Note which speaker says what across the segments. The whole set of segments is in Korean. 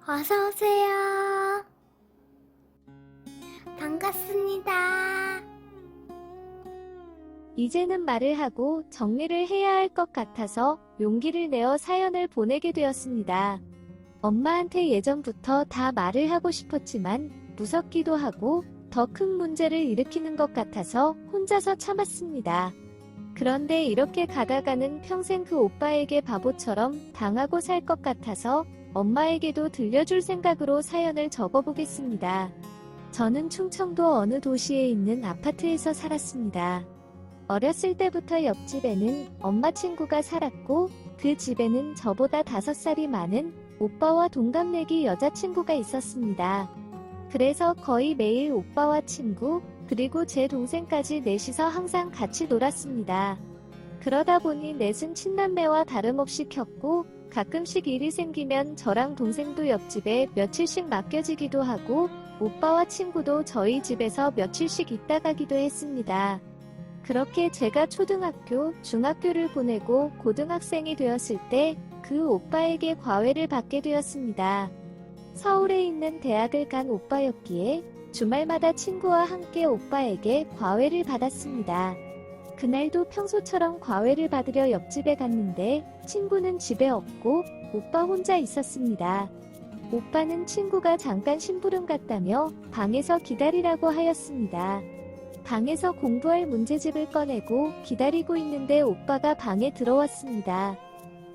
Speaker 1: 어서오세요. 반갑습니다.
Speaker 2: 이제는 말을 하고 정리를 해야 할 것 같아서 용기를 내어 사연을 보내게 되었습니다. 엄마한테 예전부터 다 말을 하고 싶었지만 무섭기도 하고 더 큰 문제를 일으키는 것 같아서 혼자서 참았습니다. 그런데 이렇게 가다가는 평생 그 오빠에게 바보처럼 당하고 살 것 같아서 엄마에게도 들려줄 생각으로 사연을 적어보겠습니다. 저는 충청도 어느 도시에 있는 아파트에서 살았습니다. 어렸을 때부터 옆집에는 엄마 친구가 살았고 그 집에는 저보다 5살이 많은 오빠와 동갑내기 여자친구가 있었습니다. 그래서 거의 매일 오빠와 친구, 그리고 제 동생까지 넷이서 항상 같이 놀았습니다. 그러다 보니 넷은 친남매와 다름없이 켰고 가끔씩 일이 생기면 저랑 동생도 옆집에 며칠씩 맡겨지기도 하고 오빠와 친구도 저희 집에서 며칠씩 있다 가기도 했습니다. 그렇게 제가 초등학교, 중학교를 보내고 고등학생이 되었을 때 그 오빠에게 과외를 받게 되었습니다. 서울에 있는 대학을 간 오빠였기에 주말마다 친구와 함께 오빠에게 과외를 받았습니다. 그날도 평소처럼 과외를 받으려 옆집에 갔는데 친구는 집에 없고 오빠 혼자 있었습니다. 오빠는 친구가 잠깐 심부름 갔다며 방에서 기다리라고 하였습니다. 방에서 공부할 문제집을 꺼내고 기다리고 있는데 오빠가 방에 들어왔습니다.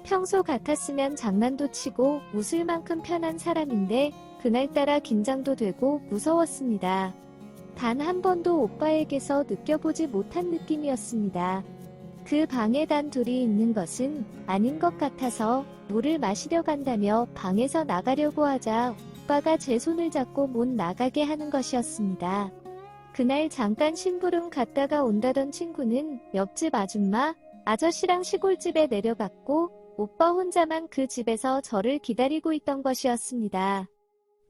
Speaker 2: 평소 같았으면 장난도 치고 웃을 만큼 편한 사람인데 그날따라 긴장도 되고 무서웠습니다. 단 한 번도 오빠에게서 느껴보지 못한 느낌이었습니다. 그 방에 단 둘이 있는 것은 아닌 것 같아서 물을 마시려 간다며 방에서 나가려고 하자 오빠가 제 손을 잡고 못 나가게 하는 것이었습니다. 그날 잠깐 심부름 갔다가 온다던 친구는 옆집 아줌마, 아저씨랑 시골집에 내려갔고 오빠 혼자만 그 집에서 저를 기다리고 있던 것이었습니다.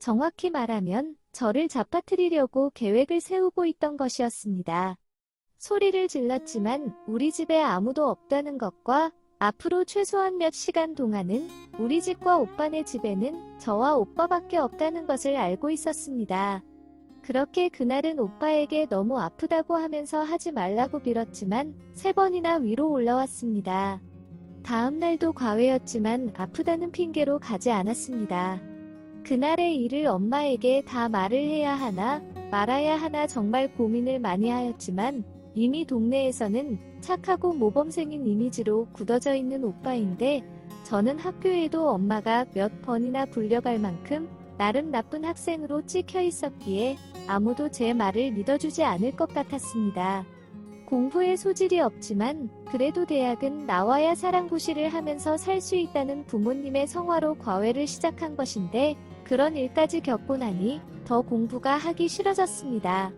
Speaker 2: 정확히 말하면 저를 잡아뜨리려고 계획을 세우고 있던 것이었습니다. 소리를 질렀지만 우리 집에 아무도 없다는 것과 앞으로 최소한 몇 시간 동안은 우리 집과 오빠네 집에는 저와 오빠밖에 없다는 것을 알고 있었습니다. 그렇게 그날은 오빠에게 너무 아프다고 하면서 하지 말라고 빌었지만 3번이나 위로 올라왔습니다. 다음 날도 과외였지만 아프다는 핑계로 가지 않았습니다. 그날의 일을 엄마에게 다 말을 해야 하나 말아야 하나 정말 고민을 많이 하였지만 이미 동네에서는 착하고 모범생인 이미지로 굳어져 있는 오빠인데 저는 학교에도 엄마가 몇 번이나 불려갈 만큼 나름 나쁜 학생으로 찍혀 있었기에 아무도 제 말을 믿어주지 않을 것 같았습니다. 공부에 소질이 없지만 그래도 대학은 나와야 사랑구실을 하면서 살 수 있다는 부모님의 성화로 과외를 시작한 것인데 그런 일까지 겪고 나니 더 공부가 하기 싫어졌습니다.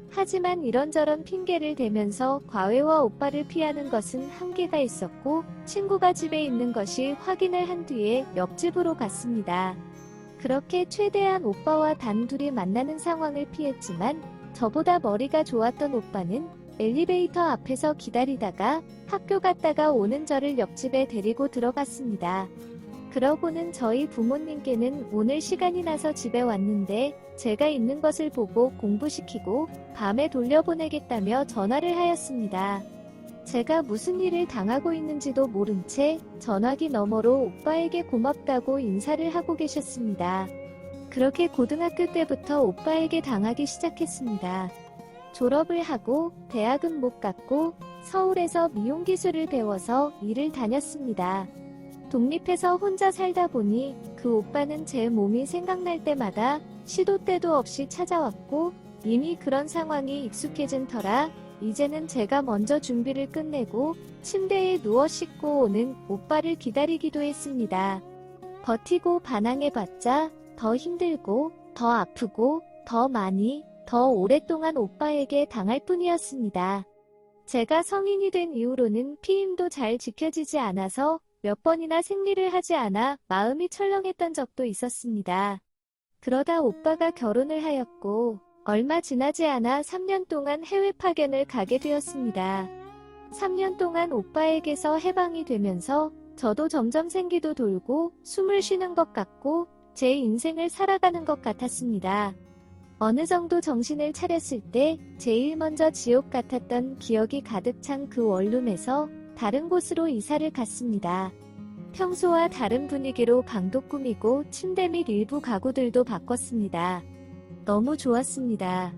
Speaker 2: 하지만 이런저런 핑계를 대면서 과외와 오빠를 피하는 것은 한계가 있었고 친구가 집에 있는 것이 확인을 한 뒤에 옆집으로 갔습니다. 그렇게 최대한 오빠와 단둘이 만나는 상황을 피했지만 저보다 머리가 좋았던 오빠는 엘리베이터 앞에서 기다리다가 학교 갔다가 오는 저를 옆집에 데리고 들어갔습니다. 그러고는 저희 부모님께는 오늘 시간이 나서 집에 왔는데 제가 있는 것을 보고 공부시키고 밤에 돌려보내겠다며 전화를 하였습니다. 제가 무슨 일을 당하고 있는지도 모른 채 전화기 너머로 오빠에게 고맙다고 인사를 하고 계셨습니다. 그렇게 고등학교 때부터 오빠에게 당하기 시작했습니다. 졸업을 하고 대학은 못 갔고 서울에서 미용기술을 배워서 일을 다녔습니다. 독립해서 혼자 살다 보니 그 오빠는 제 몸이 생각날 때마다 시도 때도 없이 찾아왔고 이미 그런 상황이 익숙해진 터라 이제는 제가 먼저 준비를 끝내고 침대에 누워 씻고 오는 오빠를 기다리기도 했습니다. 버티고 반항해봤자 더 힘들고 더 아프고 더 많이 더 오랫동안 오빠에게 당할 뿐이었습니다. 제가 성인이 된 이후로는 피임도 잘 지켜지지 않아서 몇 번이나 생리를 하지 않아 마음이 철렁했던 적도 있었습니다. 그러다 오빠가 결혼을 하였고 얼마 지나지 않아 3년 동안 해외 파견을 가게 되었습니다. 3년 동안 오빠에게서 해방이 되면서 저도 점점 생기도 돌고 숨을 쉬는 것 같고 제 인생을 살아가는 것 같았습니다. 어느 정도 정신을 차렸을 때 제일 먼저 지옥 같았던 기억이 가득 찬 그 원룸에서 다른 곳으로 이사를 갔습니다. 평소와 다른 분위기로 방도 꾸미고 침대 및 일부 가구들도 바꿨습니다. 너무 좋았습니다.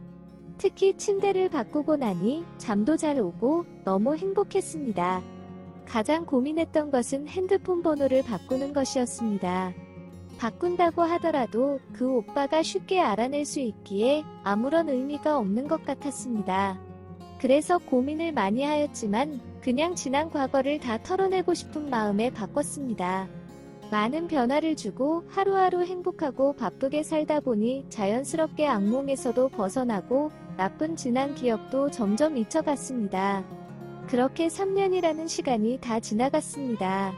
Speaker 2: 특히 침대를 바꾸고 나니 잠도 잘 오고 너무 행복했습니다. 가장 고민했던 것은 핸드폰 번호를 바꾸는 것이었습니다. 바꾼다고 하더라도 그 오빠가 쉽게 알아낼 수 있기에 아무런 의미가 없는 것 같았습니다. 그래서 고민을 많이 하였지만 그냥 지난 과거를 다 털어내고 싶은 마음에 바꿨습니다. 많은 변화를 주고 하루하루 행복하고 바쁘게 살다 보니 자연스럽게 악몽에서도 벗어나고 나쁜 지난 기억도 점점 잊혀갔습니다. 그렇게 3년이라는 시간이 다 지나갔습니다.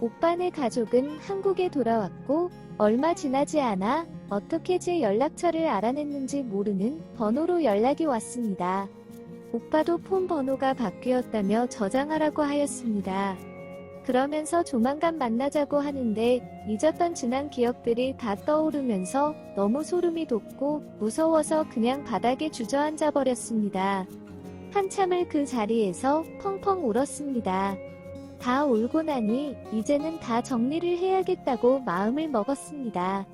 Speaker 2: 오빠네 가족은 한국에 돌아왔고 얼마 지나지 않아 어떻게 제 연락처를 알아냈는지 모르는 번호로 연락이 왔습니다. 오빠도 폰 번호가 바뀌었다며 저장하라고 하였습니다. 그러면서 조만간 만나자고 하는데 잊었던 지난 기억들이 다 떠오르면서 너무 소름이 돋고 무서워서 그냥 바닥에 주저앉아 버렸습니다. 한참을 그 자리에서 펑펑 울었습니다. 다 울고 나니 이제는 다 정리를 해야겠다고 마음을 먹었습니다.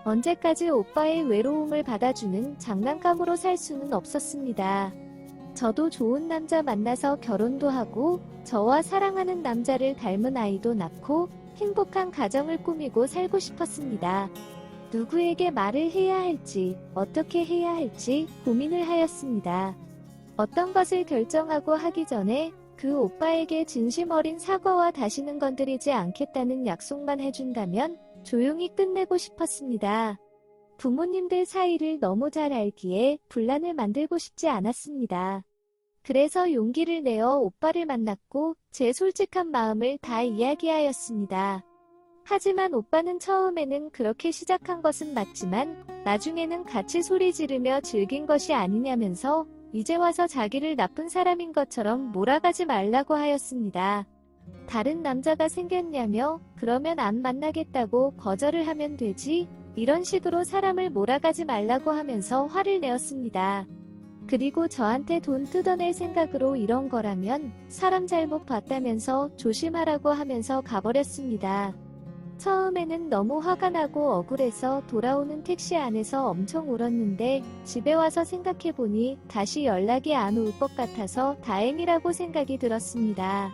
Speaker 2: 언제까지 오빠의 외로움을 받아주는 장난감으로 살 수는 없었습니다. 저도 좋은 남자 만나서 결혼도 하고 저와 사랑하는 남자를 닮은 아이도 낳고 행복한 가정을 꾸미고 살고 싶었습니다. 누구에게 말을 해야 할지 어떻게 해야 할지 고민을 하였습니다. 어떤 것을 결정하고 하기 전에 그 오빠에게 진심 어린 사과와 다시는 건드리지 않겠다는 약속만 해준다면 조용히 끝내고 싶었습니다. 부모님들 사이를 너무 잘 알기에 분란을 만들고 싶지 않았습니다. 그래서 용기를 내어 오빠를 만났고 제 솔직한 마음을 다 이야기하였습니다. 하지만 오빠는 처음에는 그렇게 시작한 것은 맞지만 나중에는 같이 소리 지르며 즐긴 것이 아니냐면서 이제 와서 자기를 나쁜 사람인 것처럼 몰아가지 말라고 하였습니다. 다른 남자가 생겼냐며 그러면 안 만나겠다고 거절을 하면 되지 이런 식으로 사람을 몰아가지 말라고 하면서 화를 내었습니다. 그리고 저한테 돈 뜯어낼 생각으로 이런 거라면 사람 잘못 봤다면서 조심하라고 하면서 가버렸습니다. 처음에는 너무 화가 나고 억울해서 돌아오는 택시 안에서 엄청 울었는데 집에 와서 생각해보니 다시 연락이 안 올 것 같아서 다행이라고 생각이 들었습니다.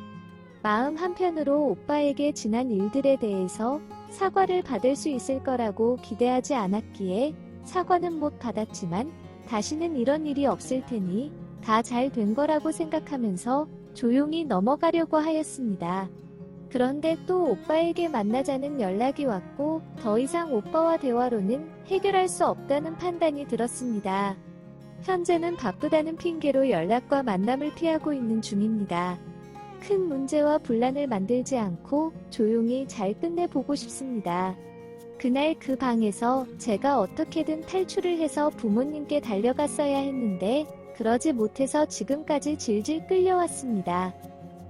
Speaker 2: 마음 한편으로 오빠에게 지난 일들에 대해서 사과를 받을 수 있을 거라고 기대하지 않았기에 사과는 못 받았지만 다시는 이런 일이 없을 테니 다 잘 된 거라고 생각하면서 조용히 넘어가려고 하였습니다. 그런데 또 오빠에게 만나자는 연락이 왔고 더 이상 오빠와 대화로는 해결할 수 없다는 판단이 들었습니다. 현재는 바쁘다는 핑계로 연락과 만남을 피하고 있는 중입니다. 큰 문제와 분란을 만들지 않고 조용히 잘 끝내보고 싶습니다. 그날 그 방에서 제가 어떻게든 탈출을 해서 부모님께 달려갔어야 했는데 그러지 못해서 지금까지 질질 끌려왔습니다.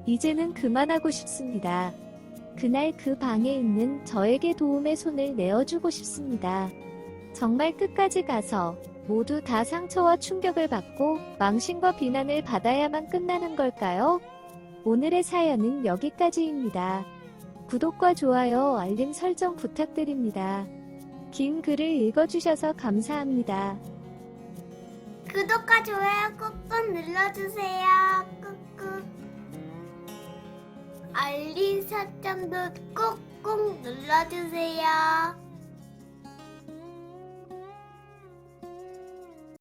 Speaker 2: 이제는 그만하고 싶습니다. 그날 그 방에 있는 저에게 도움의 손을 내어주고 싶습니다. 정말 끝까지 가서 모두 다 상처와 충격을 받고 망신과 비난을 받아야만 끝나는 걸까요? 오늘의 사연은 여기까지입니다. 구독과 좋아요, 알림 설정 부탁드립니다. 긴 글을 읽어주셔서 감사합니다.
Speaker 1: 구독과 좋아요 꾹꾹 눌러주세요. 꾹꾹. 알림 설정도 꾹꾹 눌러주세요.